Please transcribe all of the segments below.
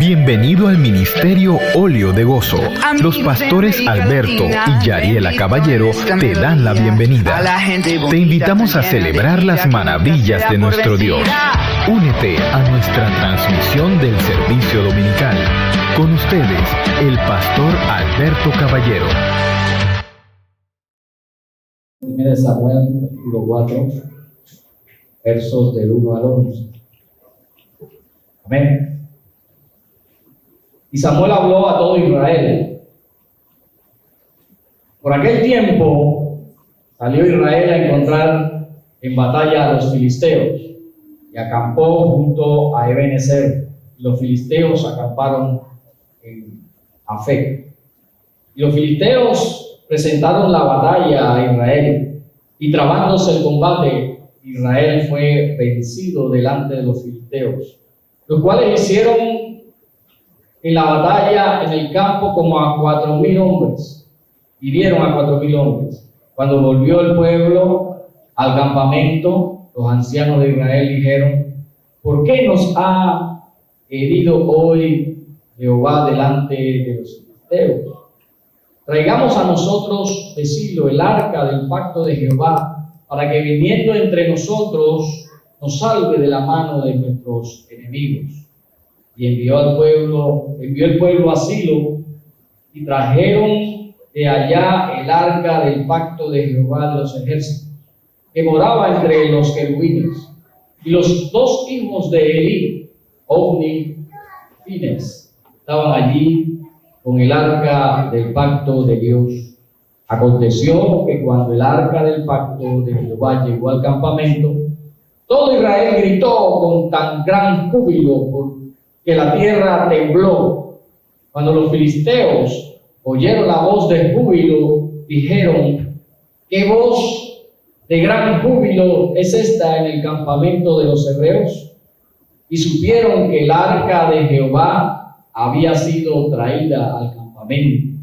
Bienvenido al Ministerio Óleo de Gozo. Los pastores Alberto y Yariela Caballero te dan la bienvenida. Te invitamos a celebrar las maravillas de nuestro Dios. Únete a nuestra transmisión del servicio dominical. Con ustedes, el pastor Alberto Caballero. 1 Samuel, capítulo 4, versos del 1 al 11. Amén. Y Samuel habló a todo Israel. Por aquel tiempo salió Israel a encontrar en batalla a los filisteos y acampó junto a Ebenezer. Y los filisteos acamparon en Afec. Y los filisteos presentaron la batalla a Israel, y trabándose el combate, Israel fue vencido delante de los filisteos, los cuales hicieron en la batalla en el campo como a 4,000 hombres, hirieron a 4,000 hombres. Cuando volvió el pueblo al campamento, los ancianos de Israel dijeron: ¿por qué nos ha herido hoy Jehová delante de los filisteos? Traigamos a nosotros de Silo el arca del pacto de Jehová, para que viniendo entre nosotros nos salve de la mano de nuestros enemigos. Y envió el pueblo a Silo, y trajeron de allá el arca del pacto de Jehová de los ejércitos, que moraba entre los querubines. Y los dos hijos de Elí, Ofni y Fines, estaban allí con el arca del pacto de Dios. Aconteció que cuando el arca del pacto de Jehová llegó al campamento, todo Israel gritó con tan gran júbilo que la tierra tembló. Cuando los filisteos oyeron la voz de júbilo, dijeron: ¿qué voz de gran júbilo es esta en el campamento de los hebreos? Y supieron que el arca de Jehová había sido traída al campamento.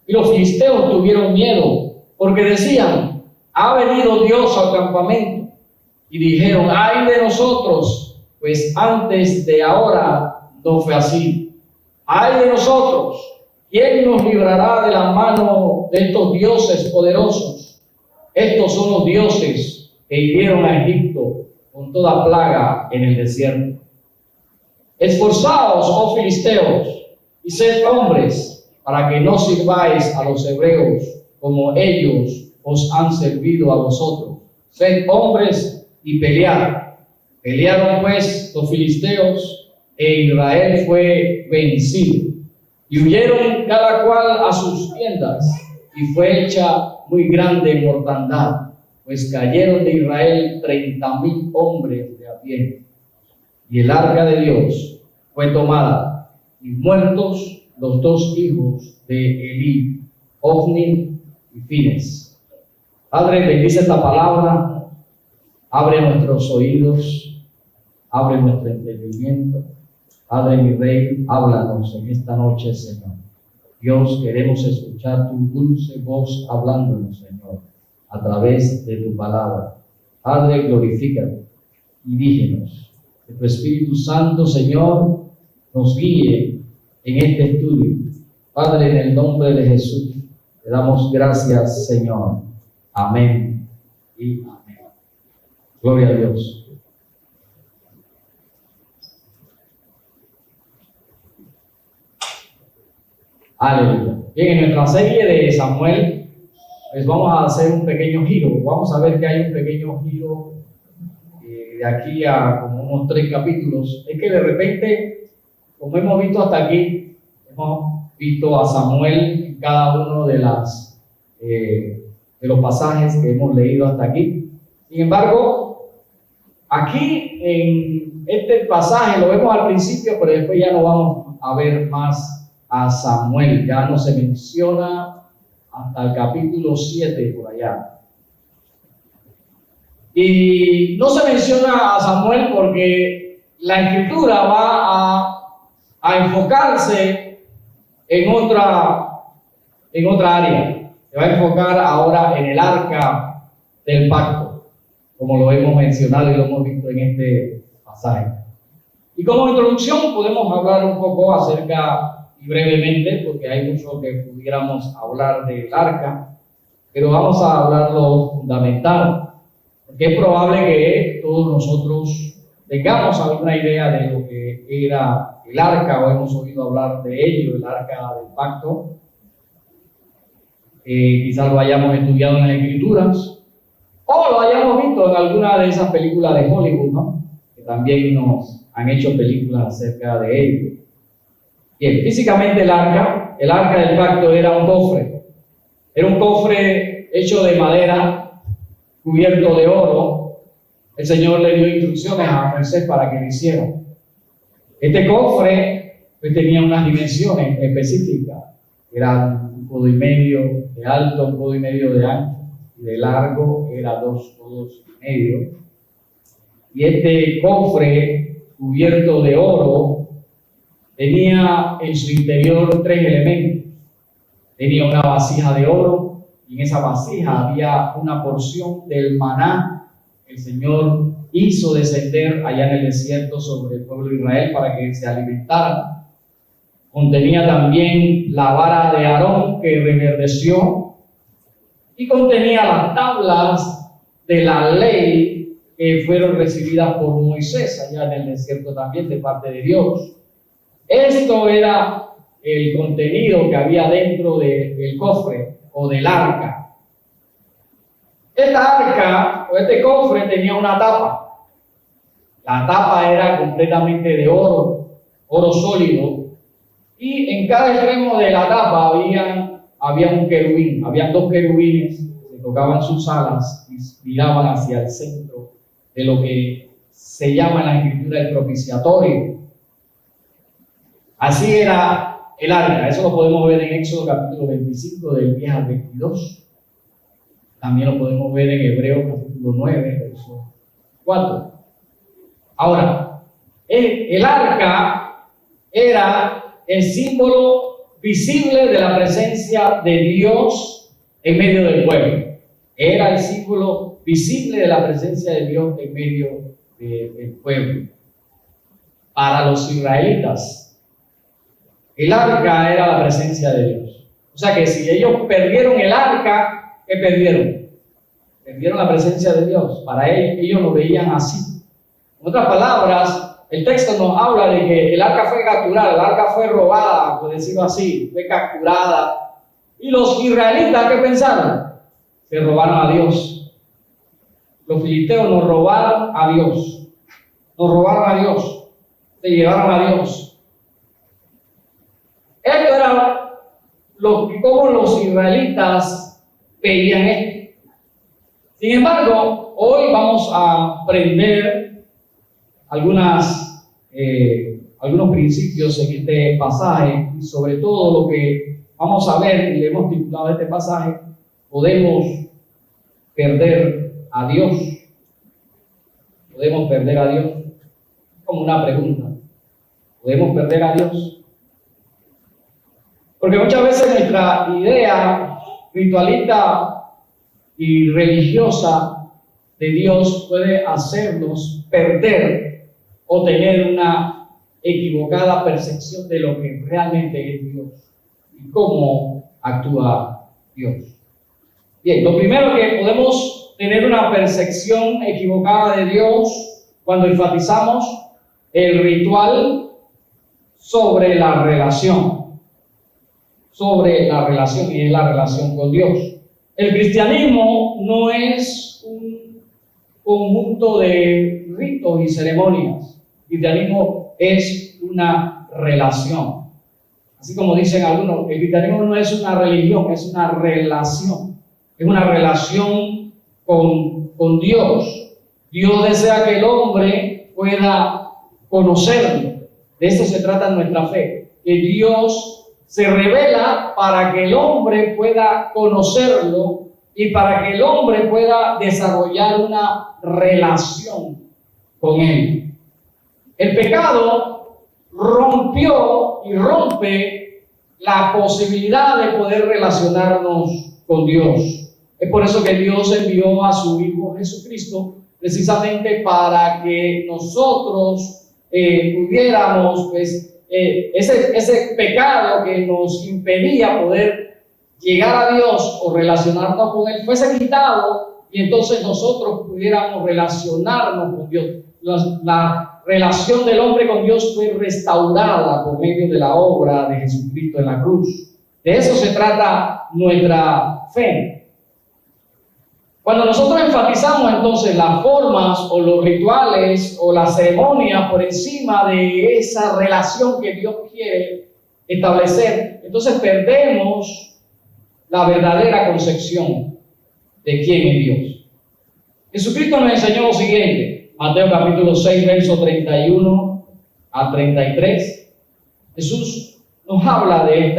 Y los filisteos tuvieron miedo, porque decían: ha venido Dios al campamento. Y dijeron: ay de nosotros, pues antes de ahora no fue así. Ay de nosotros, ¿quién nos librará de la mano de estos dioses poderosos? Estos son los dioses que hirieron a Egipto con toda plaga en el desierto. Esforzaos, oh filisteos, y sed hombres, para que no sirváis a los hebreos como ellos os han servido a vosotros. Sed hombres y pelead. Pelearon pues los filisteos, e Israel fue vencido. Y huyeron cada cual a sus tiendas, y fue hecha muy grande mortandad, pues cayeron de Israel 30,000 hombres de a pie. Y el arca de Dios fue tomada, y muertos los dos hijos de Elí, Ofni y Fines. Padre, bendice esta palabra, abre nuestros oídos, abre nuestro entendimiento. Padre, mi Rey, háblanos en esta noche, Señor. Dios, queremos escuchar tu dulce voz hablándonos, Señor, a través de tu palabra. Padre, glorifícate y dígenos. Que tu Espíritu Santo, Señor, nos guíe en este estudio. Padre, en el nombre de Jesús, te damos gracias, Señor. Amén y amén. Gloria a Dios. Aleluya. Bien, en nuestra serie de Samuel, pues vamos a hacer un pequeño giro. Vamos a ver que hay un pequeño giro de aquí a como unos 3 capítulos. Es que de repente, como hemos visto hasta aquí, hemos visto a Samuel en cada uno de los pasajes que hemos leído hasta aquí. Sin embargo, aquí en este pasaje lo vemos al principio, pero después ya no vamos a ver más a Samuel. Ya no se menciona hasta el capítulo 7 por allá. Y no se menciona a Samuel porque la escritura va a enfocarse en otra área. Se va a enfocar ahora en el arca del pacto, como lo hemos mencionado y lo hemos visto en este pasaje. Y como introducción podemos hablar un poco acerca, y brevemente, porque hay mucho que pudiéramos hablar del arca, pero vamos a hablar lo fundamental, porque es probable que todos nosotros tengamos alguna idea de lo que era el arca, o hemos oído hablar de ello, el arca del pacto. Quizás lo hayamos estudiado en las Escrituras, o lo hayamos visto en alguna de esas películas de Hollywood, ¿no? Que también nos han hecho películas acerca de ello. Bien, físicamente el arca del pacto era un cofre. Era un cofre hecho de madera, cubierto de oro. El Señor le dio instrucciones a Moisés para que lo hiciera. Este cofre pues, tenía unas dimensiones específicas. Era 1,5 codos de alto, 1,5 codos de ancho, y de largo era 2,5 codos. Y este cofre cubierto de oro tenía en su interior 3 elementos. Tenía una vasija de oro, y en esa vasija había una porción del maná que el Señor hizo descender allá en el desierto sobre el pueblo de Israel para que se alimentaran. Contenía también la vara de Aarón que reverdeció, y contenía las tablas de la ley que fueron recibidas por Moisés allá en el desierto también de parte de Dios. Esto era el contenido que había dentro del cofre o del arca. Esta arca o este cofre tenía una tapa. La tapa era completamente de oro sólido, y en cada extremo de la tapa había un querubín, habían 2 querubines que tocaban sus alas y miraban hacia el centro de lo que se llama en la Escritura el propiciatorio. Así era el arca. Eso lo podemos ver en Éxodo capítulo 25 del 10 al 22. También lo podemos ver en Hebreos capítulo 9, verso 4. Ahora, el arca era el símbolo visible de la presencia de Dios en medio del pueblo. Era el símbolo visible de la presencia de Dios en medio del pueblo. Para los israelitas, el arca era la presencia de Dios. O sea que si ellos perdieron el arca, ¿qué perdieron? Perdieron la presencia de Dios. Para ellos lo veían así. En otras palabras, el texto nos habla de que el arca fue capturada, el arca fue robada, por decirlo así, fue capturada. Y los israelitas, ¿qué pensaron? Se robaron a Dios. Los filisteos nos robaron a Dios. Nos robaron a Dios. Se llevaron a Dios. Esto era cómo los israelitas veían esto. Sin embargo, hoy vamos a aprender algunos principios en este pasaje, y sobre todo lo que vamos a ver, y le hemos titulado este pasaje, podemos perder a Dios. ¿Podemos perder a Dios? Como una pregunta. ¿Podemos perder a Dios? Porque muchas veces nuestra idea ritualista y religiosa de Dios puede hacernos perder o tener una equivocada percepción de lo que realmente es Dios y cómo actúa Dios. Bien, lo primero que podemos tener una percepción equivocada de Dios cuando enfatizamos el ritual sobre la relación, y es la relación con Dios. El cristianismo no es un conjunto de ritos y ceremonias. El cristianismo es una relación. Así como dicen algunos, el cristianismo no es una religión, es una relación. Es una relación con Dios. Dios desea que el hombre pueda conocerlo. De eso se trata nuestra fe. Que Dios se revela para que el hombre pueda conocerlo y para que el hombre pueda desarrollar una relación con Él. El pecado rompió y rompe la posibilidad de poder relacionarnos con Dios. Es por eso que Dios envió a su Hijo Jesucristo, precisamente para que nosotros pudiéramos, pues, ese pecado que nos impedía poder llegar a Dios o relacionarnos con Él fuese quitado, y entonces nosotros pudiéramos relacionarnos con Dios. La relación del hombre con Dios fue restaurada por medio de la obra de Jesucristo en la cruz. De eso se trata nuestra fe. Cuando nosotros enfatizamos entonces las formas o los rituales o las ceremonias por encima de esa relación que Dios quiere establecer, entonces perdemos la verdadera concepción de quién es Dios. Jesucristo nos enseñó lo siguiente, Mateo capítulo 6, versos 31 a 33. Jesús nos habla de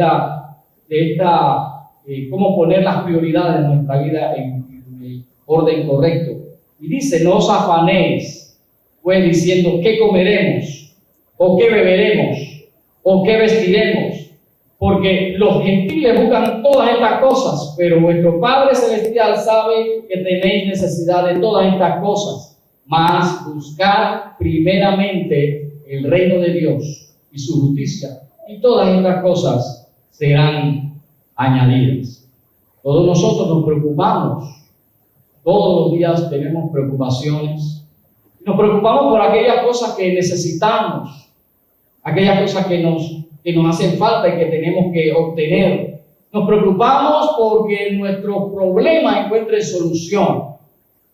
cómo poner las prioridades de nuestra vida en el orden correcto. Y dice, no os afanéis, pues diciendo, ¿qué comeremos? ¿O qué beberemos? ¿O qué vestiremos? Porque los gentiles buscan todas estas cosas, pero vuestro Padre Celestial sabe que tenéis necesidad de todas estas cosas. Mas buscad primeramente el reino de Dios y su justicia, y todas estas cosas serán añadidas. Todos nosotros nos preocupamos, todos los días tenemos preocupaciones. Nos preocupamos por aquellas cosas que necesitamos, aquellas cosas que nos hacen falta y que tenemos que obtener. Nos preocupamos porque nuestro problema encuentre solución.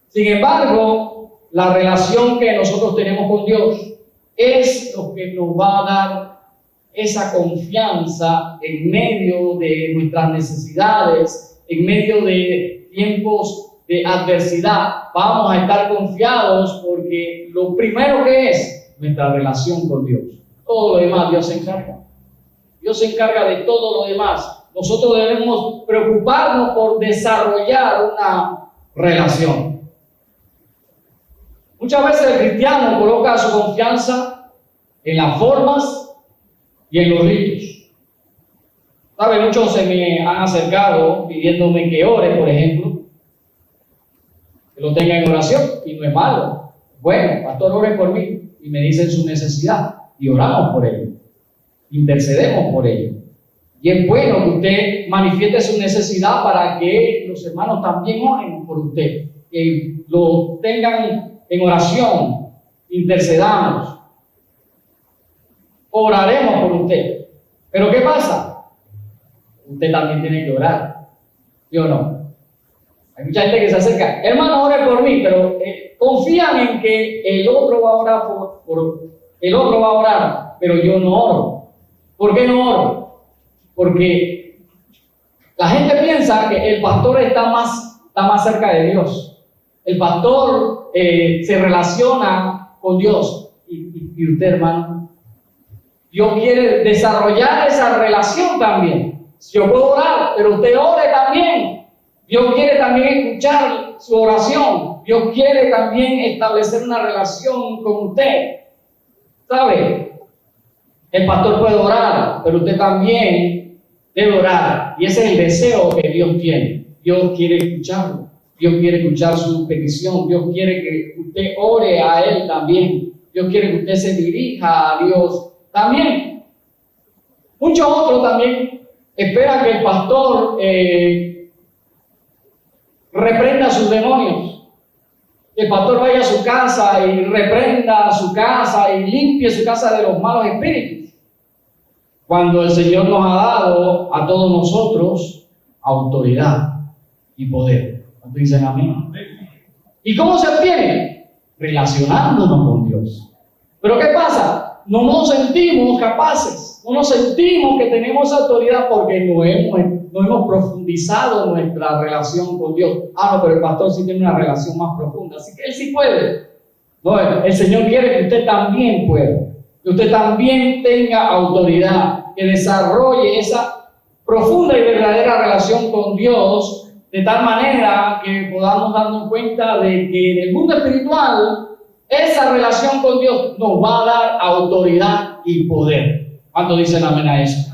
Sin embargo, la relación que nosotros tenemos con Dios es lo que nos va a dar esa confianza en medio de nuestras necesidades, en medio de tiempos de adversidad. Vamos a estar confiados porque lo primero que es nuestra relación con Dios. Todo lo demás Dios se encarga. Dios se encarga de todo lo demás. Nosotros debemos preocuparnos por desarrollar una relación. Muchas veces el cristiano coloca su confianza en las formas y en los ritos. ¿Sabe? Muchos se me han acercado pidiéndome que ore, por ejemplo, que lo tenga en oración, y no es malo. Bueno, pastor, ore por mí, y me dicen su necesidad, y oramos por ello, intercedemos por ello. Y es bueno que usted manifieste su necesidad para que los hermanos también oren por usted, que lo tengan en oración, intercedamos, oraremos por usted. Pero ¿qué pasa? Usted también tiene que orar, ¿sí o no? Hay mucha gente que se acerca, hermano, ore por mí, pero confían en que el otro va a orar el otro va a orar, pero yo no oro. ¿Por qué no oro? Porque la gente piensa que el pastor está más cerca de Dios. El pastor se relaciona con Dios. Y usted, hermano, Dios quiere desarrollar esa relación también. Yo puedo orar, pero usted ore también. Dios quiere también escuchar su oración. Dios quiere también establecer una relación con usted. ¿Sabe? El pastor puede orar, pero usted también debe orar. Y ese es el deseo que Dios tiene. Dios quiere escucharlo. Dios quiere escuchar su petición. Dios quiere que usted ore a Él también. Dios quiere que usted se dirija a Dios también. Muchos otros también esperan que el pastor reprenda a sus demonios. Que el pastor vaya a su casa y reprenda su casa y limpie su casa de los malos espíritus. Cuando el Señor nos ha dado a todos nosotros autoridad y poder. ¿Cuántos dicen amén? ¿Y cómo se obtiene? Relacionándonos con Dios. Pero ¿qué pasa? No nos sentimos capaces, no nos sentimos que tenemos autoridad porque no hemos profundizado nuestra relación con Dios. No, pero el pastor sí tiene una relación más profunda, así que él sí puede. No, el Señor quiere que usted también pueda, que usted también tenga autoridad, que desarrolle esa profunda y verdadera relación con Dios, de tal manera que podamos darnos cuenta de que en el mundo espiritual esa relación con Dios nos va a dar autoridad y poder. ¿Cuántos dicen amén a eso?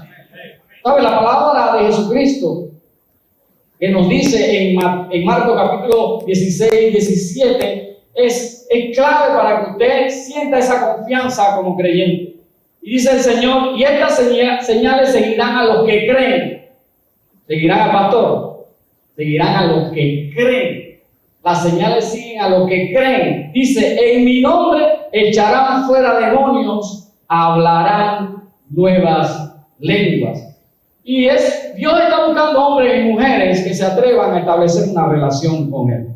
¿Sabe? La palabra de Jesucristo que nos dice en Marcos capítulo 16, 17, es clave para que usted sienta esa confianza como creyente. Y dice el Señor, y estas señales seguirán a los que creen. ¿Seguirán al pastor? Seguirán a los que creen. Las señales siguen a los que creen. Dice, en mi nombre echarán fuera demonios, hablarán nuevas lenguas. Y Dios está buscando hombres y mujeres que se atrevan a establecer una relación con Él.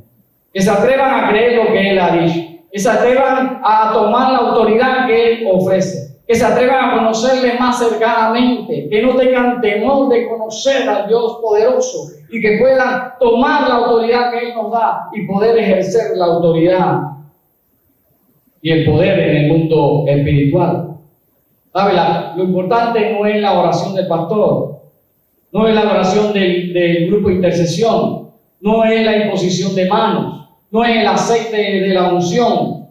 Que se atrevan a creer lo que Él ha dicho. Que se atrevan a tomar la autoridad que Él ofrece. Que se atrevan a conocerle más cercanamente. Que no tengan temor de conocer al Dios poderoso. Y que puedan tomar la autoridad que Él nos da y poder ejercer la autoridad y el poder en el mundo espiritual. ¿Sabe? Lo importante no es la oración del pastor, no es la oración del grupo de intercesión, no es la imposición de manos, no es el aceite de la unción.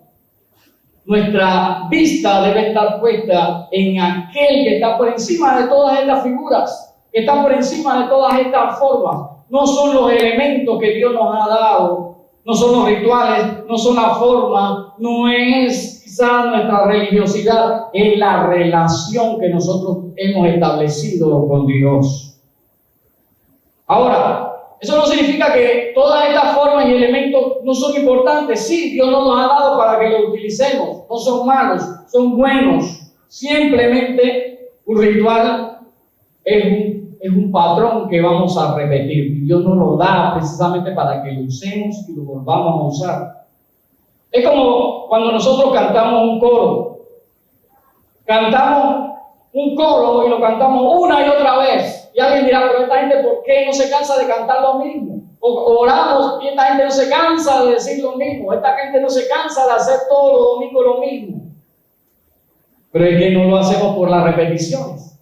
Nuestra vista debe estar puesta en aquel que está por encima de todas estas figuras, que está por encima de todas estas formas. No son los elementos que Dios nos ha dado, no son los rituales, no son la forma, no es quizás nuestra religiosidad, es la relación que nosotros hemos establecido con Dios. Ahora, eso no significa que todas estas formas y elementos no son importantes. Sí, Dios nos los ha dado para que los utilicemos. No son malos, son buenos. Simplemente un ritual es un patrón que vamos a repetir. Dios nos lo da precisamente para que lo usemos y lo volvamos a usar. Es como cuando nosotros cantamos un coro. Cantamos un coro y lo cantamos una y otra vez. Y alguien dirá, pero esta gente, ¿por qué no se cansa de cantar lo mismo? O oramos y esta gente no se cansa de decir lo mismo. Esta gente no se cansa de hacer todos los domingos lo mismo. Pero es que no lo hacemos por las repeticiones.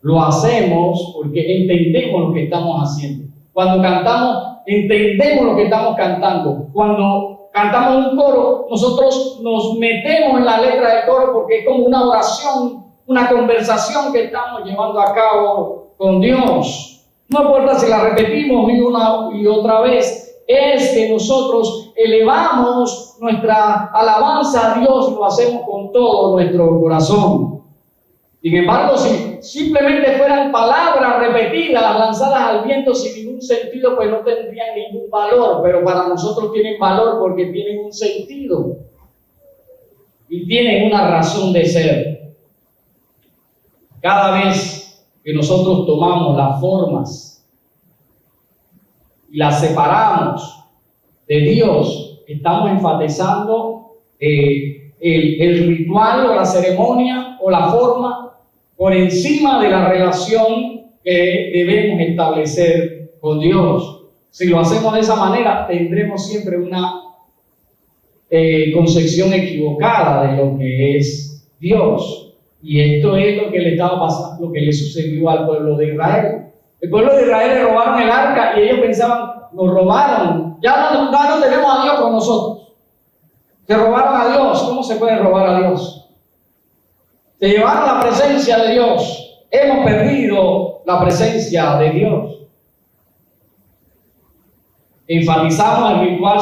Lo hacemos porque entendemos lo que estamos haciendo. Cuando cantamos, entendemos lo que estamos cantando. Cuando cantamos un coro, nosotros nos metemos en la letra del coro porque es como una oración, una conversación que estamos llevando a cabo con Dios. No importa si la repetimos una y otra vez, es que nosotros elevamos nuestra alabanza a Dios y lo hacemos con todo nuestro corazón. Sin embargo, si simplemente fueran palabras repetidas, lanzadas al viento sin ningún sentido, pues no tendrían ningún valor. Pero para nosotros tienen valor porque tienen un sentido y tienen una razón de ser. Cada vez que nosotros tomamos las formas y las separamos de Dios, estamos enfatizando el ritual o la ceremonia o la forma por encima de la relación que debemos establecer con Dios. Si lo hacemos de esa manera, tendremos siempre una concepción equivocada de lo que es Dios. Y esto es lo que le estaba pasando, lo que le sucedió al pueblo de Israel. El pueblo de Israel le robaron el arca y ellos pensaban, nos robaron, ya no tenemos a Dios con nosotros. Se robaron a Dios. ¿Cómo se puede robar a Dios? Se llevaron la presencia de Dios. Hemos perdido la presencia de Dios. Enfatizamos el ritual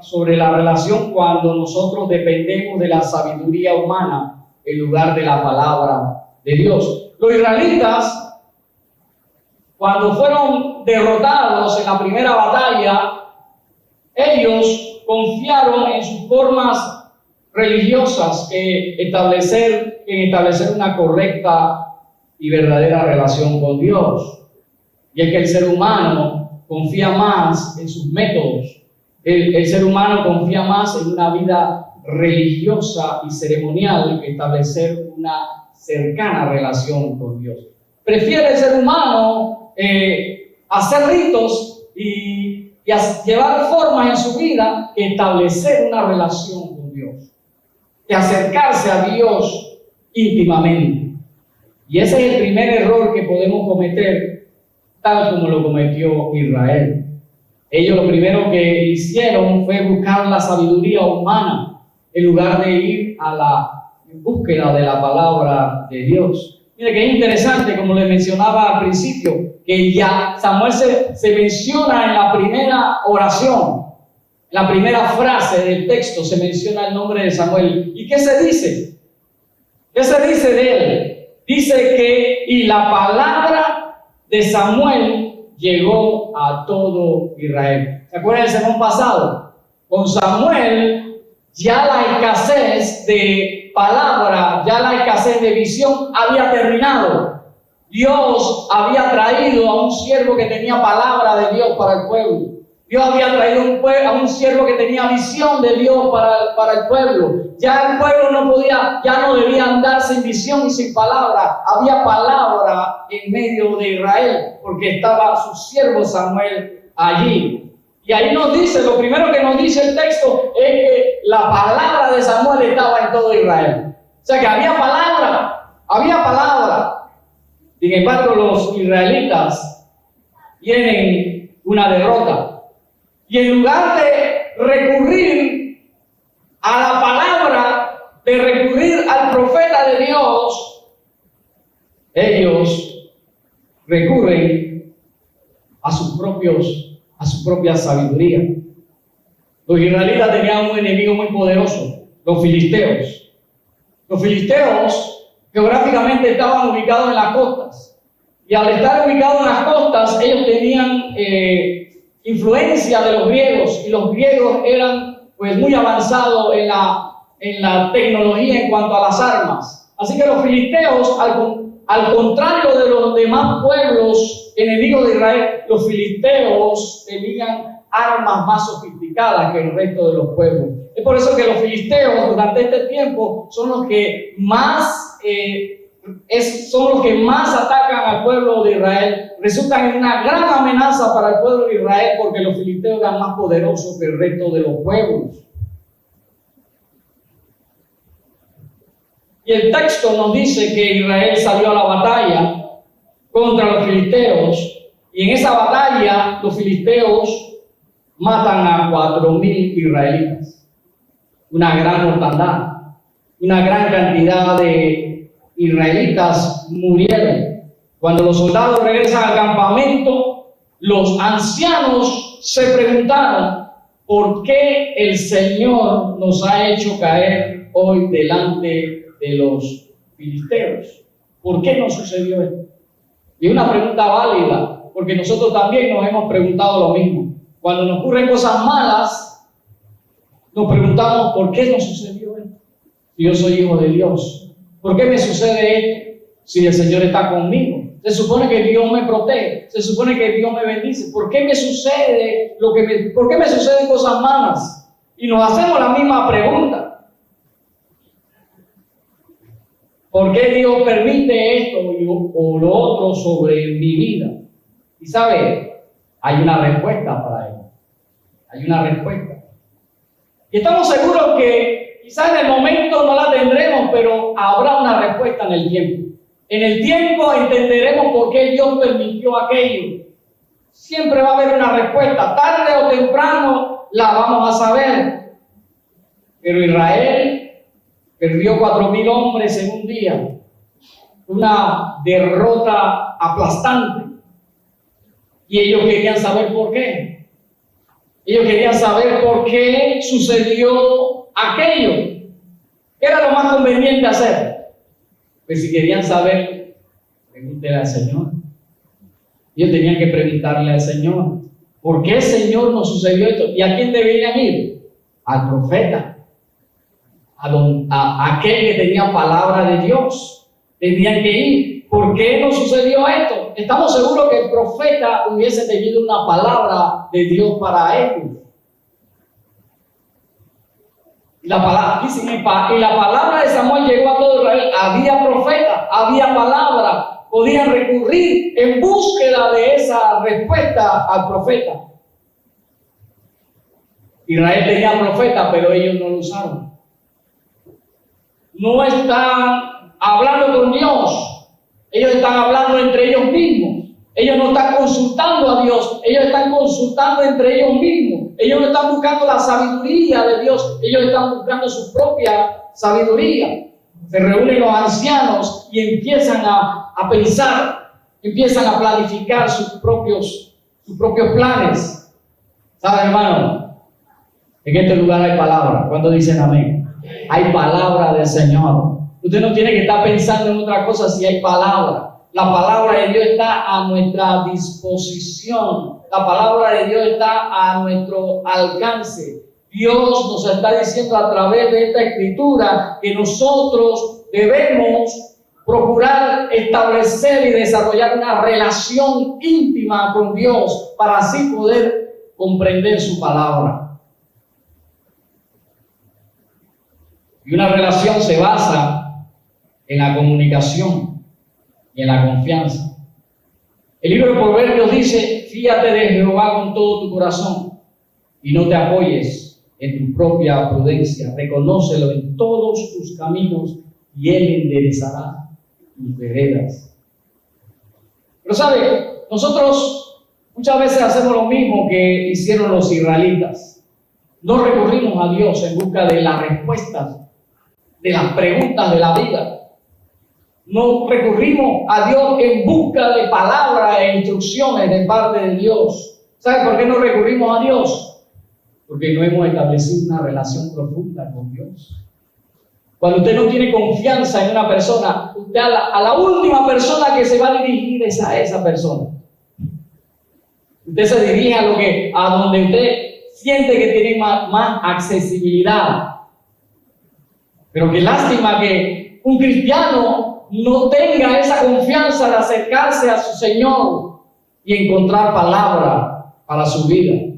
sobre la relación cuando nosotros dependemos de la sabiduría humana en lugar de la palabra de Dios. Los israelitas, cuando fueron derrotados en la primera batalla, ellos confiaron en sus formas religiosas en establecer una correcta y verdadera relación con Dios. Y es que el ser humano confía más en sus métodos. El ser humano confía más en una vida religiosa y ceremonial que establecer una cercana relación con Dios. Prefiere el ser humano hacer ritos y llevar formas en su vida que establecer una relación con Dios, que acercarse a Dios íntimamente. Y ese es el primer error que podemos cometer, tal como lo cometió Israel. Ellos lo primero que hicieron fue buscar la sabiduría humana en lugar de ir a la búsqueda de la palabra de Dios. Mire que es interesante, como les mencionaba al principio, que ya Samuel se menciona en la primera oración. la primera frase del texto se menciona el nombre de Samuel. ¿Y qué se dice? ¿Qué se dice de él? Dice que y la palabra de Samuel llegó a todo Israel. ¿Se acuerdan del sermón pasado? Con Samuel ya la escasez de palabra, ya la escasez de visión había terminado. Dios había traído a un siervo que tenía palabra de Dios para el pueblo. Dios había traído a un siervo que tenía visión de Dios para el pueblo. Ya el pueblo ya no debía andar sin visión y sin palabra. Había palabra en medio de Israel, porque estaba su siervo Samuel allí. Y ahí nos dice, lo primero que nos dice el texto es que la palabra de Samuel estaba en todo Israel. O sea que había palabra. Sin embargo, los israelitas tienen una derrota. Y en lugar de recurrir a la palabra, de recurrir al profeta de Dios, ellos recurren a su propia sabiduría. Los israelitas tenían un enemigo muy poderoso, los filisteos. Los filisteos geográficamente estaban ubicados en las costas. Y al estar ubicados en las costas, ellos tenían influencia de los griegos, y los griegos eran pues muy avanzados en la tecnología en cuanto a las armas. Así que los filisteos, al contrario de los demás pueblos enemigos de Israel, los filisteos tenían armas más sofisticadas que el resto de los pueblos. Es por eso que los filisteos durante este tiempo son los que más atacan al pueblo de Israel. Resultan en una gran amenaza para el pueblo de Israel, porque los filisteos eran más poderosos que el resto de los pueblos. Y el texto nos dice que Israel salió a la batalla contra los filisteos, y en esa batalla los filisteos matan a 4,000 israelitas. Una gran mortandad, una gran cantidad de israelitas murieron. Cuando los soldados regresan al campamento, los ancianos se preguntaron: ¿por qué el Señor nos ha hecho caer hoy delante de los filisteos? ¿Por qué nos sucedió esto? Y es una pregunta válida, porque nosotros también nos hemos preguntado lo mismo. Cuando nos ocurren cosas malas, nos preguntamos: ¿por qué nos sucedió esto? Si yo soy hijo de Dios, ¿por qué me sucede esto? Si el Señor está conmigo. Se supone que Dios me protege, se supone que Dios me bendice. ¿Por qué me sucede por qué me suceden cosas malas? Y nos hacemos la misma pregunta: ¿por qué Dios permite esto o lo otro sobre mi vida? Y sabe, hay una respuesta para ello. Hay una respuesta. Y estamos seguros que quizás en el momento no la tendremos, pero habrá una respuesta en el tiempo. En el tiempo entenderemos por qué Dios permitió aquello. Siempre va a haber una respuesta. Tarde o temprano la vamos a saber. Pero Israel perdió 4,000 hombres en un día. Una derrota aplastante. Y ellos querían saber por qué. Ellos querían saber por qué sucedió aquello. ¿Qué era lo más conveniente hacer? Pues si querían saber, pregúntele al Señor. Ellos tenían que preguntarle al Señor: ¿por qué, Señor, nos sucedió esto? ¿Y a quién deberían ir? Al profeta, a aquel que tenía palabra de Dios. Tenían que ir. ¿Por qué nos sucedió esto? Estamos seguros que el profeta hubiese tenido una palabra de Dios para ellos. Y la palabra de Samuel llegó a todo Israel. Había profeta, había palabra. Podían recurrir en búsqueda de esa respuesta al profeta. Israel tenía profeta, pero ellos no lo usaron. No están hablando con Dios. Ellos están hablando entre ellos mismos. Ellos no están consultando a Dios. Ellos están consultando entre ellos mismos. Ellos no están buscando la sabiduría de Dios. Ellos están buscando su propia sabiduría. Se reúnen los ancianos y empiezan a pensar, empiezan a planificar sus propios planes. ¿Sabe, hermano? En este lugar hay palabra. ¿Cuántos dicen amén? Hay palabra del Señor. Usted no tiene que estar pensando en otra cosa si hay palabra. La palabra de Dios está a nuestra disposición. La palabra de Dios está a nuestro alcance. Dios nos está diciendo a través de esta escritura que nosotros debemos procurar establecer y desarrollar una relación íntima con Dios para así poder comprender su palabra. Y una relación se basa en la comunicación y en la confianza. El libro de Proverbios dice: fíate de Jehová con todo tu corazón y no te apoyes en tu propia prudencia. Reconócelo en todos tus caminos y Él enderezará tus veredas. Pero sabe, nosotros muchas veces hacemos lo mismo que hicieron los israelitas. No recurrimos a Dios en busca de las respuestas de las preguntas de la vida. No recurrimos a Dios en busca de palabras e instrucciones de parte de Dios. ¿Sabe por qué no recurrimos a Dios? Porque no hemos establecido una relación profunda con Dios. Cuando usted no tiene confianza en una persona, usted a la última persona que se va a dirigir es a esa persona. Usted se dirige a donde usted siente que tiene más accesibilidad. Pero qué lástima que un cristiano no tenga esa confianza de acercarse a su Señor y encontrar palabra para su vida.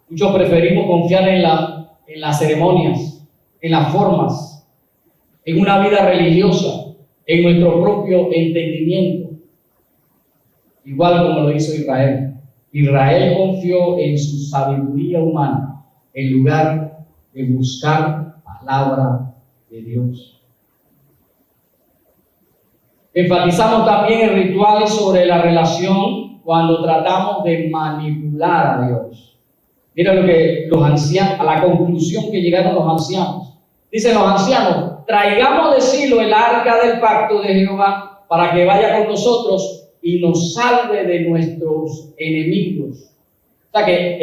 Muchos preferimos confiar en las ceremonias, en las formas, en una vida religiosa, en nuestro propio entendimiento. Igual como lo hizo Israel. Israel confió en su sabiduría humana en lugar de buscar palabra de Dios. Enfatizamos también en rituales sobre la relación cuando tratamos de manipular a Dios. Mira lo que los ancianos, a la conclusión que llegaron los ancianos. Dicen los ancianos: traigamos de Silo el arca del pacto de Jehová para que vaya con nosotros y nos salve de nuestros enemigos. O sea que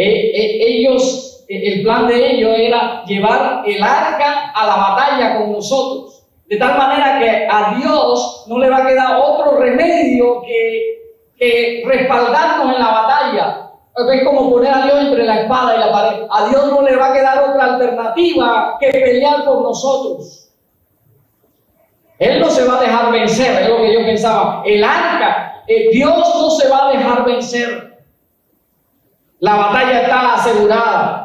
el plan de ellos era llevar el arca a la batalla con nosotros, de tal manera que a Dios no le va a quedar otro remedio que respaldarnos en la batalla. Es como poner a Dios entre la espada y la pared. A Dios no le va a quedar otra alternativa que pelear por nosotros. Él no se va a dejar vencer, es lo que yo pensaba. El arca, Dios no se va a dejar vencer. La batalla está asegurada.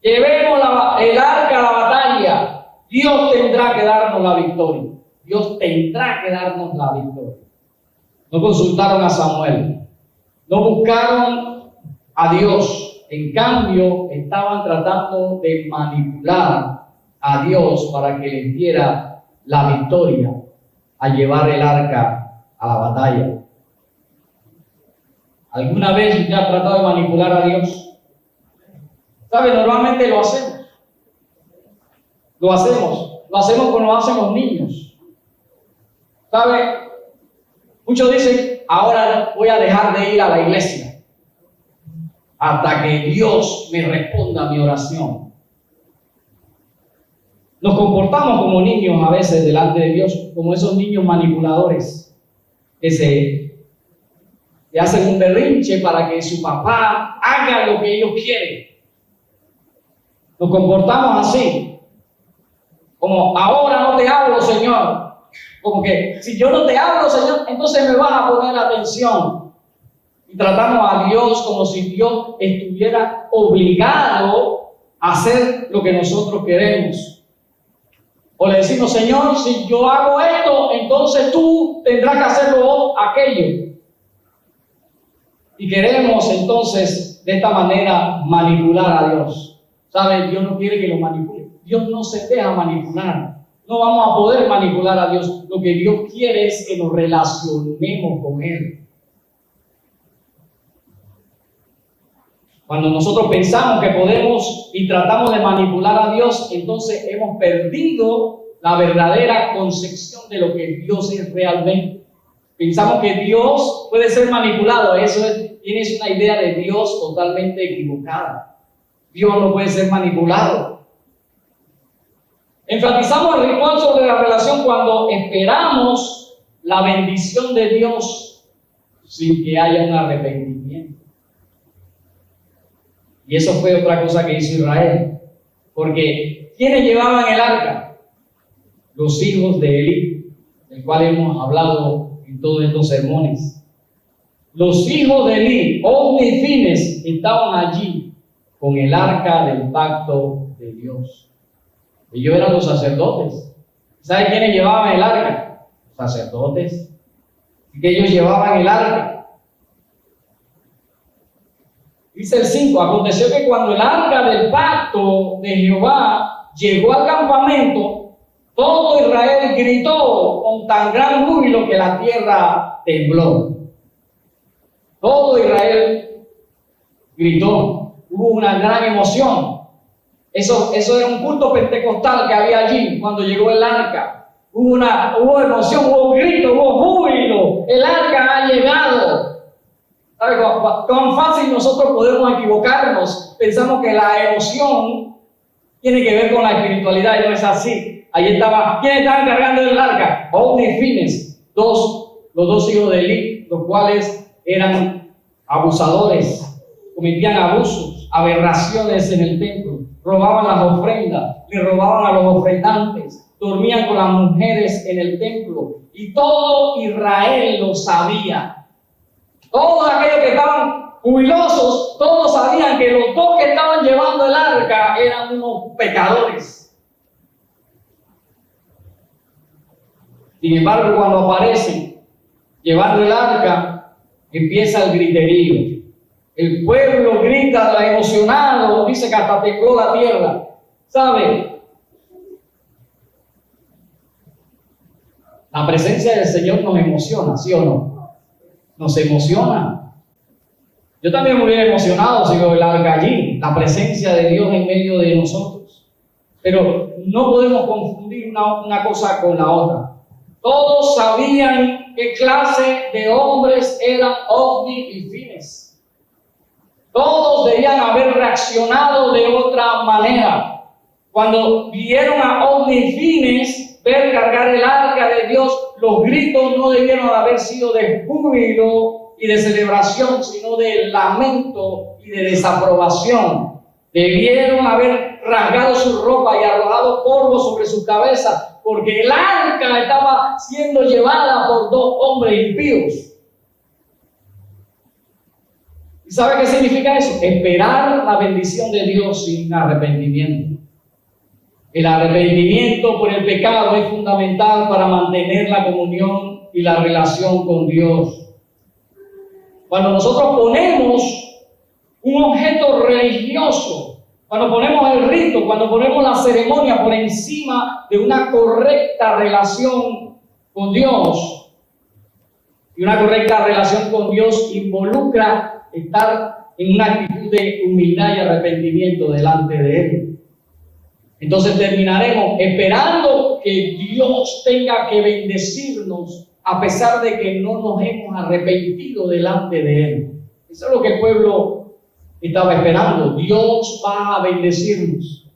Llevemos el arca a la batalla. Dios tendrá que darnos la victoria. Dios tendrá que darnos la victoria. No consultaron a Samuel. No buscaron a Dios. En cambio, estaban tratando de manipular a Dios para que les diera la victoria a llevar el arca a la batalla. ¿Alguna vez usted ha tratado de manipular a Dios? ¿Sabe? Normalmente lo hacemos. Lo hacemos como lo hacen los niños. ¿Sabe? Muchos dicen: ahora voy a dejar de ir a la iglesia hasta que Dios me responda a mi oración. Nos comportamos como niños a veces delante de Dios, como esos niños manipuladores que hacen un berrinche para que su papá haga lo que ellos quieren. Nos comportamos así, como: ahora no te hablo, Señor. Como que si yo no te hablo, Señor, entonces me vas a poner atención. Y tratamos a Dios como si Dios estuviera obligado a hacer lo que nosotros queremos. O le decimos: Señor, si yo hago esto, entonces tú tendrás que hacerlo aquello. Y queremos entonces de esta manera manipular a Dios. ¿Sabe? Dios no quiere que lo manipule. Dios no se deja manipular. No vamos a poder manipular a Dios. Lo que Dios quiere es que nos relacionemos con Él. Cuando nosotros pensamos que podemos y tratamos de manipular a Dios, entonces hemos perdido la verdadera concepción de lo que Dios es realmente. Pensamos que Dios puede ser manipulado, eso es, tienes una idea de Dios totalmente equivocada. Dios no puede ser manipulado. Enfatizamos el ritual sobre la relación cuando esperamos la bendición de Dios sin que haya un arrepentimiento. Y eso fue otra cosa que hizo Israel. Porque ¿quiénes llevaban el arca? Los hijos de Elí, del cual hemos hablado en todos estos sermones. Los hijos de Elí, Ofni y Fines, estaban allí con el arca del pacto de Dios. Ellos eran los sacerdotes. ¿Saben quiénes llevaban el arca? Los sacerdotes. Que ellos llevaban el arca. Dice el 5, aconteció que cuando el arca del pacto de Jehová llegó al campamento, todo Israel gritó con tan gran júbilo que la tierra tembló. Todo Israel gritó, hubo una gran emoción. Eso era un culto pentecostal que había allí cuando llegó el arca. Hubo emoción, hubo grito, hubo júbilo. El arca ha llegado. ¿Sabe cuán fácil nosotros podemos equivocarnos? Pensamos que la emoción tiene que ver con la espiritualidad y no es así. Ahí estaba, ¿quiénes estaban cargando el arca? Ofni y Fines, los dos hijos de Elí, los cuales eran abusadores, cometían abusos, aberraciones en el templo, robaban las ofrendas, le robaban a los ofrendantes, dormían con las mujeres en el templo y todo Israel lo sabía. Todos aquellos que estaban jubilosos, todos sabían que los dos que estaban llevando el arca eran unos pecadores. Sin embargo, cuando aparecen llevando el arca, empieza el griterío. El pueblo grita emocionado, dice que hasta tembló la tierra. ¿Sabe? La presencia del Señor nos emociona, ¿sí o no? Nos emociona. Yo también me hubiera emocionado si veo el arca allí, la presencia de Dios en medio de nosotros. Pero no podemos confundir una cosa con la otra. Todos sabían qué clase de hombres eran Ofni y Fines. Todos debían haber reaccionado de otra manera. Cuando vieron a Ofni y Fines ver cargar el arca de Dios, los gritos no debieron haber sido de júbilo y de celebración, sino de lamento y de desaprobación. Debieron haber rasgado su ropa y arrojado polvo sobre su cabeza, porque el arca estaba siendo llevada por dos hombres impíos. ¿Y sabe qué significa eso? Esperar la bendición de Dios sin arrepentimiento. El arrepentimiento por el pecado es fundamental para mantener la comunión y la relación con Dios. Cuando nosotros ponemos un objeto religioso, cuando ponemos el rito, cuando ponemos la ceremonia por encima de una correcta relación con Dios, y una correcta relación con Dios involucra estar en una actitud de humildad y arrepentimiento delante de Él. Entonces terminaremos esperando que Dios tenga que bendecirnos a pesar de que no nos hemos arrepentido delante de Él. Eso es lo que el pueblo estaba esperando. Dios va a bendecirnos.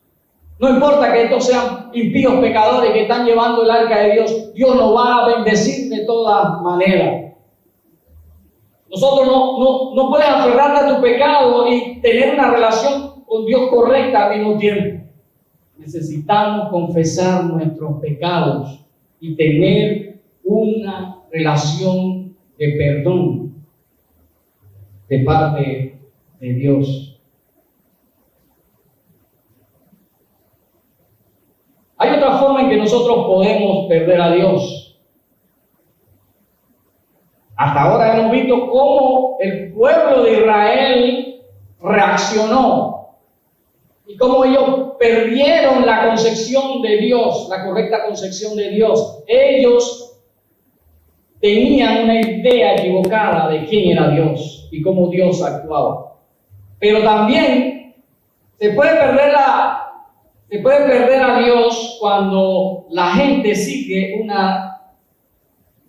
No importa que estos sean impíos pecadores que están llevando el arca de Dios, Dios nos va a bendecir de todas maneras. Nosotros no puedes aferrarte a tu pecado y tener una relación con Dios correcta al mismo tiempo. Necesitamos confesar nuestros pecados y tener una relación de perdón de parte de Dios. Hay otra forma en que nosotros podemos perder a Dios. Hasta ahora hemos visto cómo el pueblo de Israel reaccionó y cómo ellos perdieron la concepción de Dios, la correcta concepción de Dios. Ellos tenían una idea equivocada de quién era Dios y cómo Dios actuaba. Pero también se puede perder a Dios cuando la gente sigue una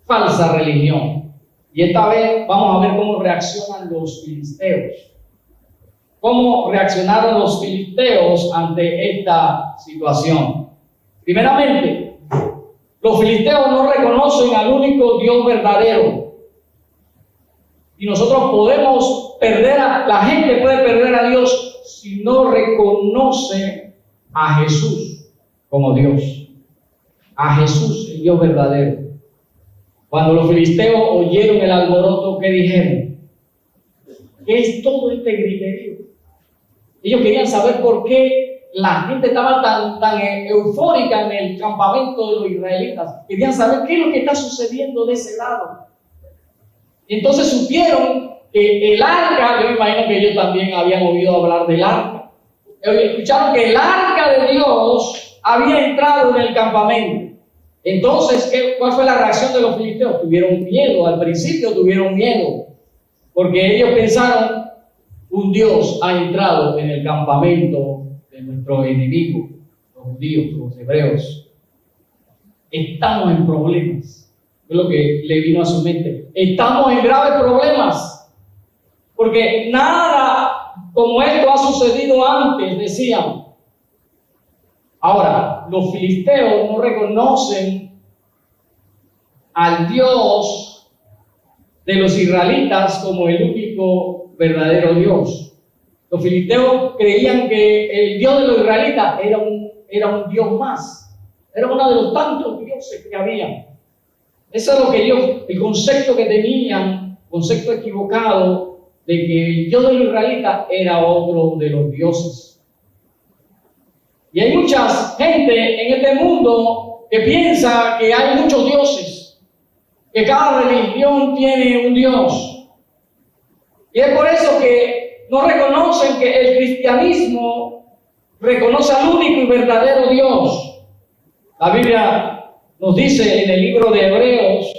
falsa religión. Y esta vez vamos a ver cómo reaccionan los filisteos. ¿Cómo reaccionaron los filisteos ante esta situación? Primeramente, los filisteos no reconocen al único Dios verdadero. Y nosotros podemos la gente puede perder a Dios si no reconoce a Jesús como Dios. A Jesús, el Dios verdadero. Cuando los filisteos oyeron el alboroto, ¿qué dijeron? ¿Qué es todo este griterío? Ellos querían saber por qué la gente estaba tan eufórica en el campamento de los israelitas. Querían saber qué es lo que está sucediendo de ese lado. Entonces supieron que el arca, yo me imagino que ellos también habían oído hablar del arca. Escucharon que el arca de Dios había entrado en el campamento. Entonces, ¿cuál fue la reacción de los filisteos? Tuvieron miedo, al principio tuvieron miedo, porque ellos pensaron, un Dios ha entrado en el campamento de nuestro enemigo, los judíos, los hebreos. Estamos en problemas. Es lo que le vino a su mente. Estamos en graves problemas, porque nada como esto ha sucedido antes, decían. Ahora, los filisteos no reconocen al Dios de los israelitas como el único verdadero Dios. Los filisteos creían que el Dios de los israelitas era un Dios más. Era uno de los tantos dioses que había. Eso es lo que el concepto que tenían, concepto equivocado, de que el Dios de los israelitas era otro de los dioses. Y hay mucha gente en este mundo que piensa que hay muchos dioses, que cada religión tiene un Dios. Y es por eso que no reconocen que el cristianismo reconoce al único y verdadero Dios. La Biblia nos dice en el libro de Hebreos,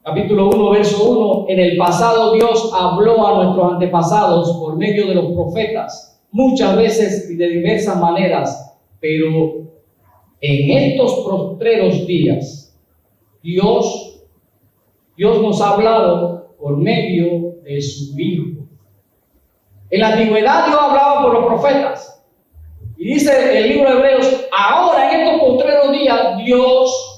capítulo 1, verso 1, en el pasado Dios habló a nuestros antepasados por medio de los profetas, muchas veces y de diversas maneras, pero en estos postreros días, Dios nos ha hablado por medio de su Hijo. En la antigüedad Dios hablaba por los profetas. Y dice el libro de Hebreos, ahora en estos postreros días, Dios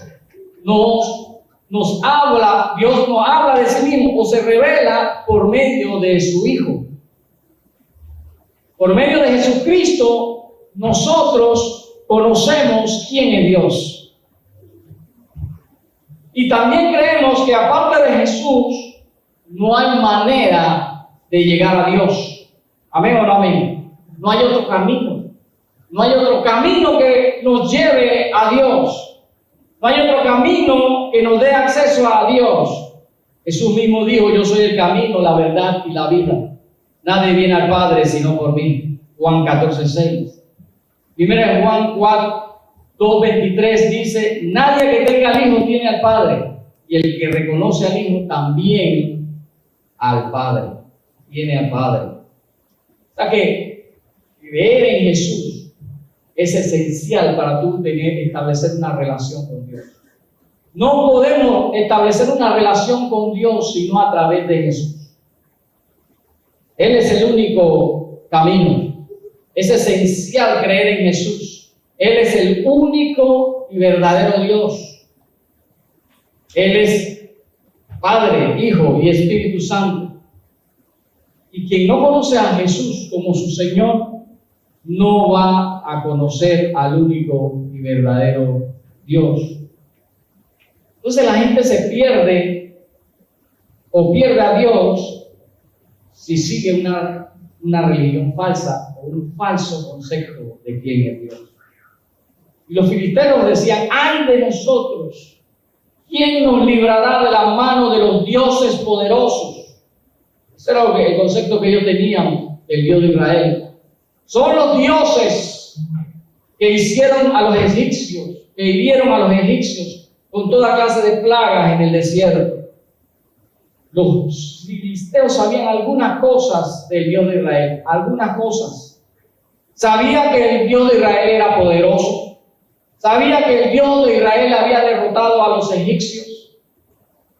nos habla de sí mismo o se revela por medio de su Hijo. Por medio de Jesucristo, nosotros conocemos quién es Dios. Y también creemos que aparte de Jesús, no hay manera de llegar a Dios. ¿Amén o no amén? No hay otro camino. No hay otro camino que nos lleve a Dios. No hay otro camino que nos dé acceso a Dios. Jesús mismo dijo, yo soy el camino, la verdad y la vida. Nadie viene al Padre sino por mí. Juan 14:6. Primera Juan 2:23 dice, nadie que tenga al Hijo tiene al Padre. Y el que reconoce al Hijo también al Padre. Tiene al Padre. O sea que creer en Jesús es esencial para tú establecer una relación con Dios. No podemos establecer una relación con Dios sino a través de Jesús. Él es el único camino. Es esencial creer en Jesús. Él es el único y verdadero Dios. Él es Padre, Hijo y Espíritu Santo. Y quien no conoce a Jesús como su Señor, no va a conocer al único y verdadero Dios. Entonces la gente se pierde o pierde a Dios si sigue una religión falsa o un falso concepto de quién es Dios. Y los filisteos decían, ¡ay de nosotros! ¿Quién nos librará de la mano de los dioses poderosos? Ese era el concepto que ellos tenían del Dios de Israel. Son los dioses que hicieron a los egipcios, que hirieron a los egipcios con toda clase de plagas en el desierto. Los filisteos sabían algunas cosas del Dios de Israel, algunas cosas. Sabían que el Dios de Israel era poderoso. Sabían que el Dios de Israel había derrotado a los egipcios.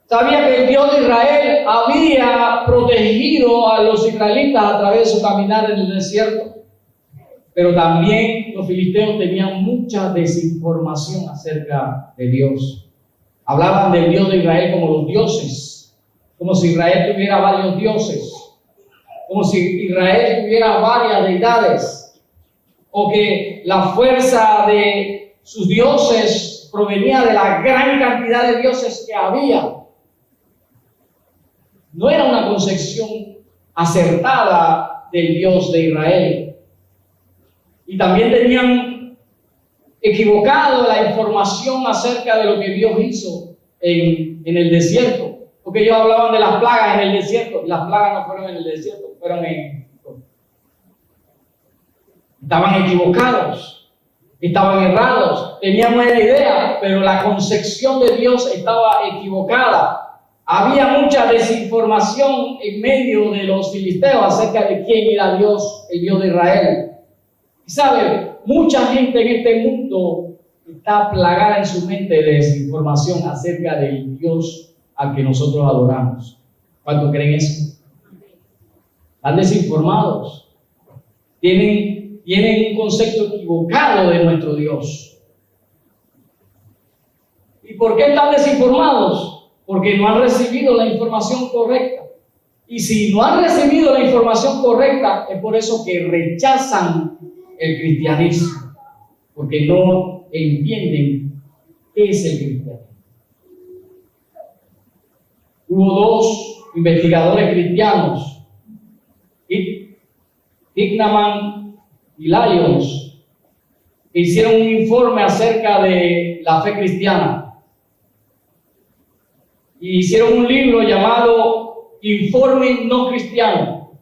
Sabía que el Dios de Israel había protegido a los israelitas a través de su caminar en el desierto. Pero también los filisteos tenían mucha desinformación acerca de Dios. Hablaban del Dios de Israel como los dioses, como si Israel tuviera varios dioses, como si Israel tuviera varias deidades, o que la fuerza de sus dioses provenía de la gran cantidad de dioses que había. No era una concepción acertada del Dios de Israel. Y también tenían equivocado la información acerca de lo que Dios hizo en el desierto. Porque ellos hablaban de las plagas en el desierto. Y las plagas no fueron en el desierto, fueron en Egipto. Estaban equivocados, estaban errados, tenían buena idea, pero la concepción de Dios estaba equivocada. Había mucha desinformación en medio de los filisteos acerca de quién era Dios, el Dios de Israel. Y sabe, mucha gente en este mundo está plagada en su mente de desinformación acerca del Dios al que nosotros adoramos. ¿Cuántos creen eso? Están desinformados. Tienen un concepto equivocado de nuestro Dios. ¿Y por qué están desinformados? Porque no han recibido la información correcta. Y si no han recibido la información correcta, es por eso que rechazan el cristianismo. Porque no entienden qué es el cristianismo. Hubo dos investigadores cristianos, Hickman y Lyons, que hicieron un informe acerca de la fe cristiana. Y hicieron un libro llamado Informe No Cristiano.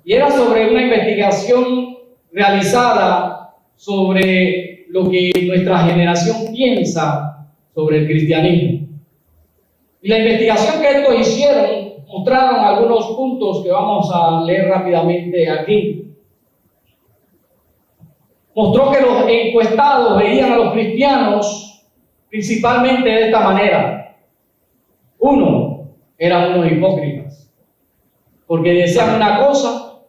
Y era sobre una investigación realizada sobre lo que nuestra generación piensa sobre el cristianismo. Y la investigación que estos hicieron mostraron algunos puntos que vamos a leer rápidamente aquí. Mostró que los encuestados veían a los cristianos principalmente de esta manera. Uno, eran unos hipócritas, porque decían una cosa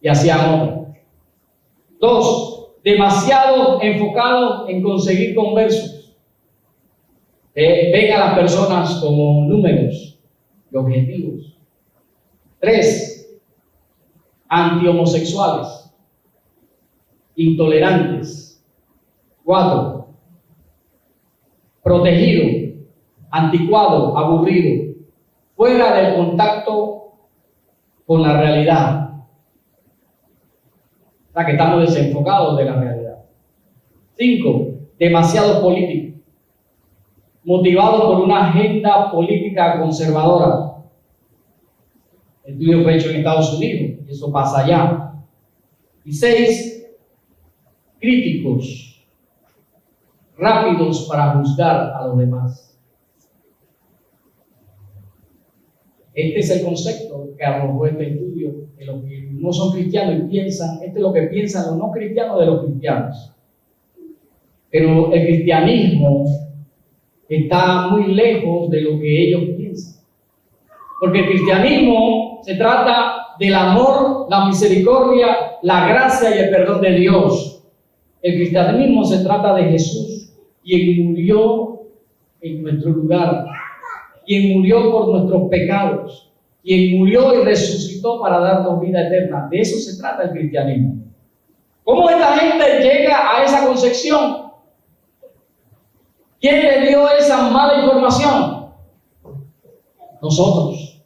y hacían otra. Dos, demasiado enfocados en conseguir conversos. Ven a las personas como números y objetivos. Tres, antihomosexuales, intolerantes. Cuatro, protegido, anticuado, aburrido, fuera del contacto con la realidad. O sea que estamos desenfocados de la realidad. 5, demasiado político, motivado por una agenda política conservadora. El estudio fue hecho en Estados Unidos, y eso pasa allá. Y 6, críticos, rápidos para juzgar a los demás. Este es el concepto que arrojó este estudio de los que no son cristianos y piensan, este es lo que piensan los no cristianos de los cristianos. Pero el cristianismo está muy lejos de lo que ellos piensan. Porque el cristianismo se trata del amor, la misericordia, la gracia y el perdón de Dios. El cristianismo se trata de Jesús, quien murió en nuestro lugar, quien murió por nuestros pecados, quien murió y resucitó para darnos vida eterna. De eso se trata el cristianismo. ¿Cómo esta gente llega a esa concepción? ¿Quién le dio esa mala información? Nosotros.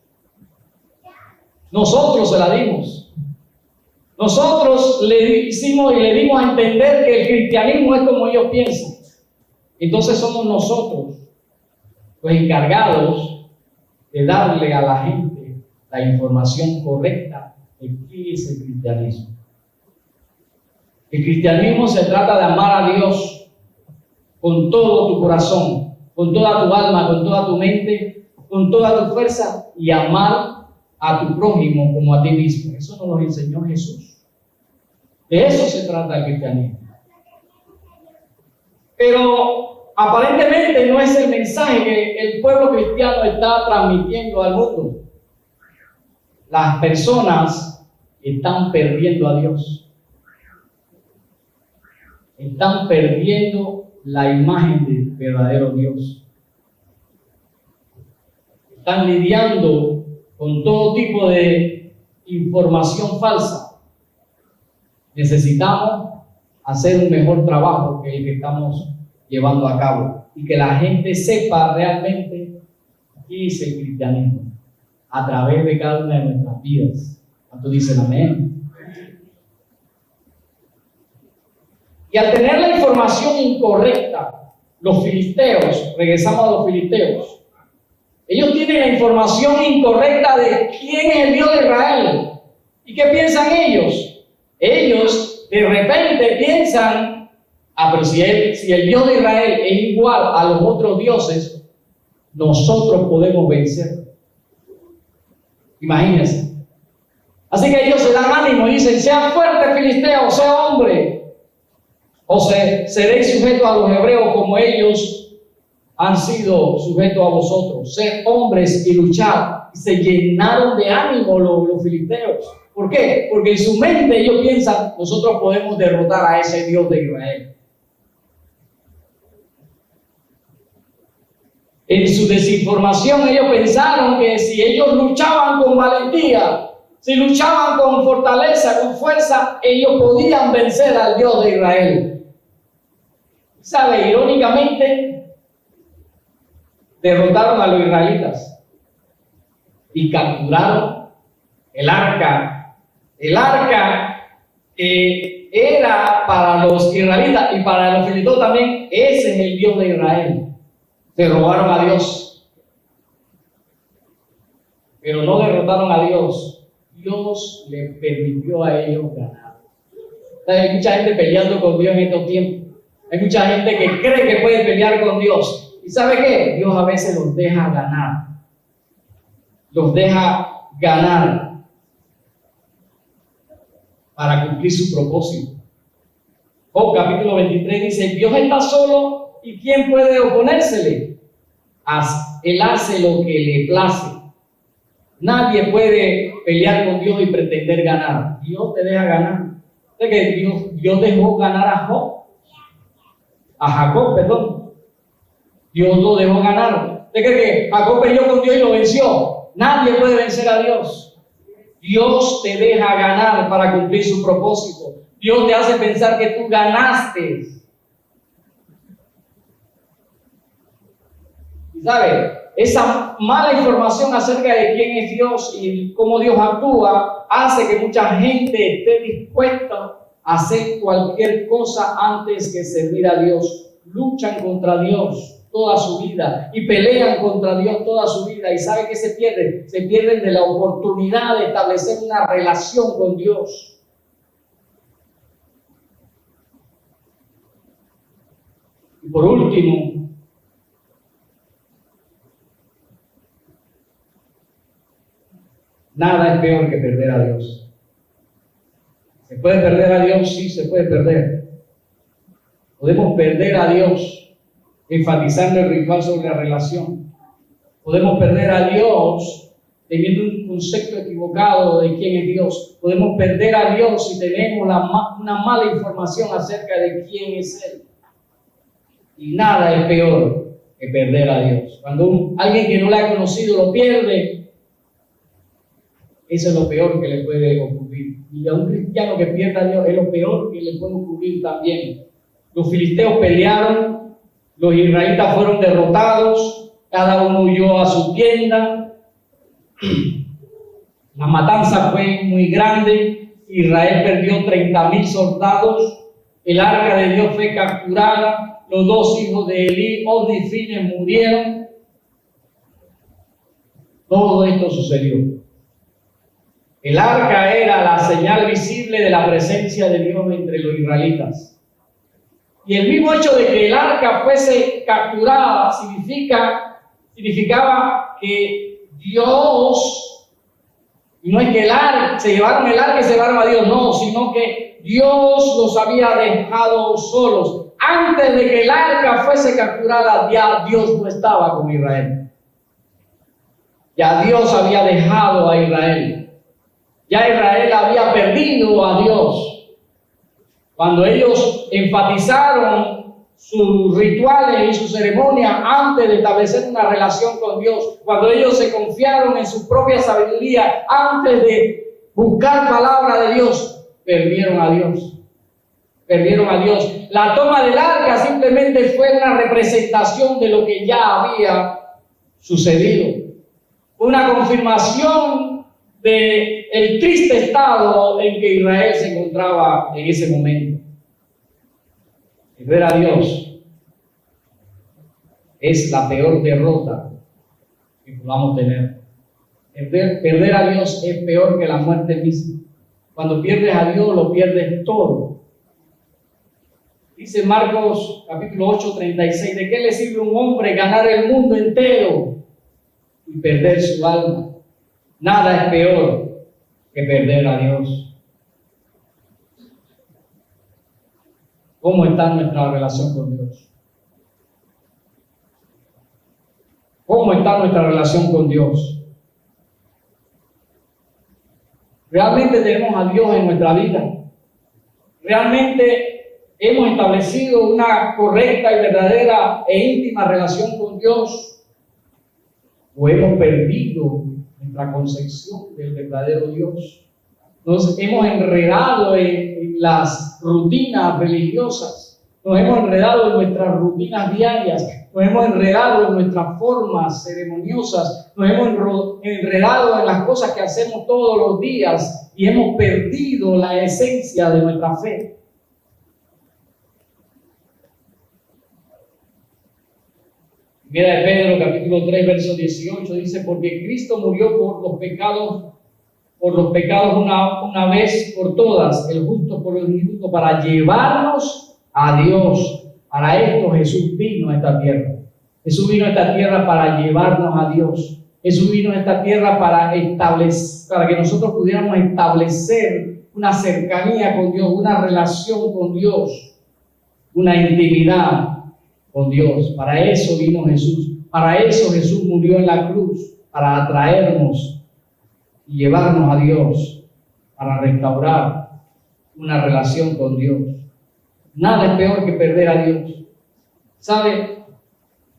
Nosotros se la dimos. Nosotros le hicimos y le dimos a entender que el cristianismo es como ellos piensan. Entonces somos nosotros los encargados de darle a la gente la información correcta de qué es el cristianismo. El cristianismo se trata de amar a Dios con todo tu corazón, con toda tu alma, con toda tu mente, con toda tu fuerza y amar a tu prójimo como a ti mismo. Eso nos lo enseñó Jesús. De eso se trata el cristianismo. Pero aparentemente no es el mensaje que el pueblo cristiano está transmitiendo al mundo. Las personas están perdiendo a Dios. Están perdiendo la imagen del verdadero Dios. Están lidiando con todo tipo de información falsa. Necesitamos hacer un mejor trabajo que el que estamos llevando a cabo y que la gente sepa realmente qué es el cristianismo a través de cada una de nuestras vidas. ¿Cuántos dicen amén? Y al tener la información incorrecta, los filisteos, regresamos a los filisteos, ellos tienen la información incorrecta de quién es el Dios de Israel. ¿Y qué piensan ellos? Ellos de repente piensan, pero si el Dios de Israel es igual a los otros dioses, nosotros podemos vencer. Imagínense. Así que ellos se dan ánimo y dicen, sea fuerte filisteo, sea hombre, o seréis sujetos a los hebreos como ellos han sido sujetos a vosotros. Sed hombres y luchad. Y se llenaron de ánimo los filisteos. ¿Por qué? Porque en su mente ellos piensan, nosotros podemos derrotar a ese Dios de Israel. En su desinformación ellos pensaron que si ellos luchaban con valentía, si luchaban con fortaleza, con fuerza, ellos podían vencer al Dios de Israel. ¿Sabe? Irónicamente, derrotaron a los israelitas y capturaron el arca. El arca era para los israelitas y para los filisteos también, ese es el Dios de Israel. Se robaron a Dios, pero no derrotaron a Dios. Dios le permitió a ellos ganar. Hay mucha gente peleando con Dios en estos tiempos. Hay mucha gente que cree que puede pelear con Dios. ¿Y sabe qué? Dios a veces los deja ganar. Los deja ganar para cumplir su propósito. Job capítulo 23 dice, Dios está solo y ¿quién puede oponérsele? Él hace lo que le place. Nadie puede pelear con Dios y pretender ganar. Dios te deja ganar. ¿Sabes que Dios dejó ganar a Jacob, perdón. Dios lo dejó ganar. ¿Usted cree que Jacob peleó con Dios y lo venció? Nadie puede vencer a Dios. Dios te deja ganar para cumplir su propósito. Dios te hace pensar que tú ganaste. Y sabe, esa mala información acerca de quién es Dios y cómo Dios actúa hace que mucha gente esté dispuesta a hacer cualquier cosa antes que servir a Dios. Luchan contra Dios toda su vida y pelean contra Dios toda su vida. ¿Y sabe qué se pierden? Se pierden de la oportunidad de establecer una relación con Dios. Y por último, nada es peor que perder a Dios. ¿Se puede perder a Dios? Sí, se puede perder. Podemos perder a Dios enfatizando el ritual sobre la relación. Podemos perder a Dios teniendo un concepto equivocado de quién es Dios. Podemos perder a Dios si tenemos una mala información acerca de quién es Él. Y nada es peor que perder a Dios. Cuando alguien que no lo ha conocido lo pierde, eso es lo peor que le puede ocurrir. Y a un cristiano que pierda a Dios es lo peor que le puede ocurrir también. Los filisteos pelearon, los israelitas fueron derrotados, cada uno huyó a su tienda. La matanza fue muy grande. Israel perdió 30,000 soldados. El arca de Dios fue capturada. Los dos hijos de Elí, Ofni y Finees, murieron. Todo esto sucedió. El arca era la señal visible de la presencia de Dios entre los israelitas. Y el mismo hecho de que el arca fuese capturada significaba que Dios, y no es que se llevaron el arca y se llevaron a Dios, no, sino que Dios los había dejado solos. Antes de que el arca fuese capturada, ya Dios no estaba con Israel. Ya Dios había dejado a Israel. Ya Israel había perdido a Dios. Cuando ellos enfatizaron sus rituales y sus ceremonias antes de establecer una relación con Dios, cuando ellos se confiaron en su propia sabiduría antes de buscar palabra de Dios, perdieron a Dios. Perdieron a Dios. La toma del arca simplemente fue una representación de lo que ya había sucedido. Una confirmación del triste estado en que Israel se encontraba en ese momento. Perder a Dios es la peor derrota que podamos tener. Perder a Dios es peor que la muerte misma. Cuando pierdes a Dios, lo pierdes todo. Dice Marcos capítulo 8, 36, ¿de qué le sirve a un hombre ganar el mundo entero y perder su alma? Nada es peor que perder a Dios. ¿Cómo está nuestra relación con Dios? ¿Cómo está nuestra relación con Dios? ¿Realmente tenemos a Dios en nuestra vida? ¿Realmente hemos establecido una correcta y verdadera e íntima relación con Dios? ¿O hemos perdido nuestra concepción del verdadero Dios? Nos hemos enredado en las rutinas religiosas, nos hemos enredado en nuestras rutinas diarias, nos hemos enredado en nuestras formas ceremoniosas, nos hemos enredado en las cosas que hacemos todos los días y hemos perdido la esencia de nuestra fe. Primera de Pedro, capítulo 3, verso 18, dice, porque Cristo murió por los pecados una vez por todas, el justo por el injusto, para llevarnos a Dios. Para esto Jesús vino a esta tierra. Jesús vino a esta tierra para llevarnos a Dios. Jesús vino a esta tierra para que nosotros pudiéramos establecer una cercanía con Dios, una relación con Dios, una intimidad con Dios. Para eso vino Jesús. Para eso Jesús murió en la cruz, para atraernos y llevarnos a Dios, para restaurar una relación con Dios. Nada es peor que perder a Dios. ¿Sabe?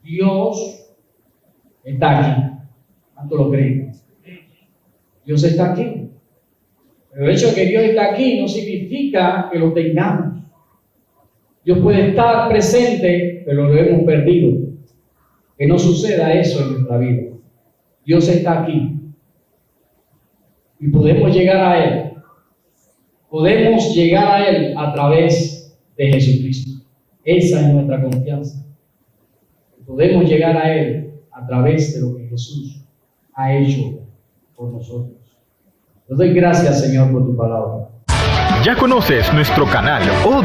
Dios está aquí. ¿Cuánto lo creen? Dios está aquí. Pero el hecho de que Dios está aquí no significa que lo tengamos. Dios puede estar presente, pero lo hemos perdido. Que no suceda eso en nuestra vida. Dios está aquí. Y podemos llegar a Él. Podemos llegar a Él a través de Jesucristo. Esa es nuestra confianza. Podemos llegar a Él a través de lo que Jesús ha hecho por nosotros. Te doy gracias, Señor, por tu palabra. Ya conoces nuestro canal